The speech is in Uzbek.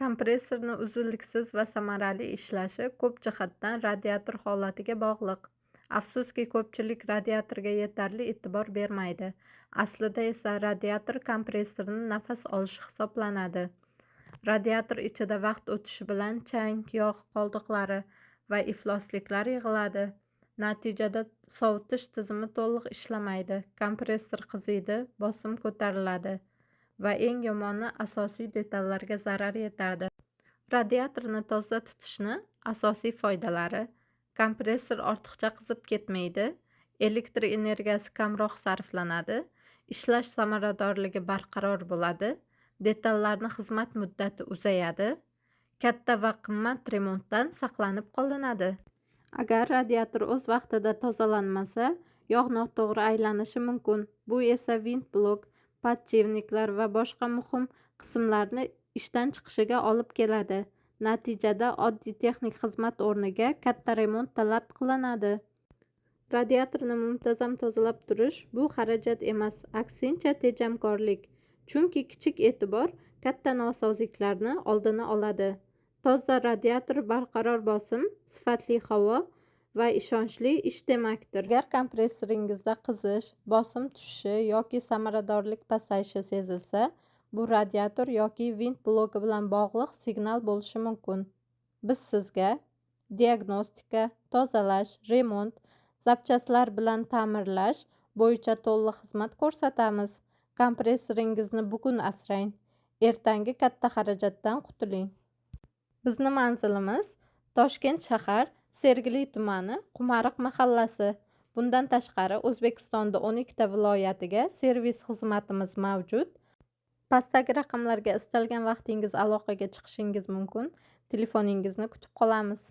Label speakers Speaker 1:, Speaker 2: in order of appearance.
Speaker 1: Kompressorni uzluksiz va samarali ishlashi ko'p jihatdan radiator holatiga bog'liq. Afsuski, ko'pchilik radiatorga yetarli e'tibor bermaydi. Aslida esa radiator kompressorning nafas olishi hisoblanadi. Radiator ichida vaqt o'tishi bilan chang, yog' qoldiqlari va iflosliklar yig'iladi. Natijada sovutish tizimi to'liq ishlamaydi, kompressor qiziydi, bosim ko'tariladi va eng yomoni asosiy detallarga zarar yetadi. Radiatorni toza tutishni asosiy foydalari: kompressor ortiqcha qizib ketmaydi, elektr energiyasi kamroq sarflanadi, ishlash samaradorligi barqaror bo'ladi, detallarni xizmat muddati uzayadi, katta va qimmat remontdan saqlanib qolinadi. Agar radiator o'z vaqtida tozalanmasa, yog' noto'g'ri aylanishi mumkin. Bu esa vint blok, podshipniklar va boshqa muhim qismlarni ishdan chiqishiga olib keladi. Natijada oddiy texnik xizmat o'rniga katta remont talab qilinadi. Radiatorni muntazam tozalab turish bu xarajat emas, aksincha tejamkorlik. Chunki kichik e'tibor katta nosozliklarni oldini oladi. Toza radiator barqaror bosim, sifatli havo va ishonchli ish demakdir. Agar kompressoringizda qizish, bosim tushishi yoki samaradorlik pasayishi sezilsa, bu radiator yoki vint bloki bilan bog'liq signal bo'lishi mumkin. Biz sizga diagnostika, tozalash, remont, zapchastlar bilan ta'mirlash bo'yicha to'liq xizmat ko'rsatamiz. Kompressoringizni bugun asrang, ertangi katta xarajatdan qutuling. Bizni manzilimiz Toshkent shahar, Sergeli tumani, Qumariq mahallasi. Bundan tashqari O'zbekistonda 12 ta viloyatiga servis xizmatimiz mavjud. Pastdagi raqamlarga istalgan vaqtingiz aloqaga chiqishingiz mumkin. Telefoningizni kutib qolamiz.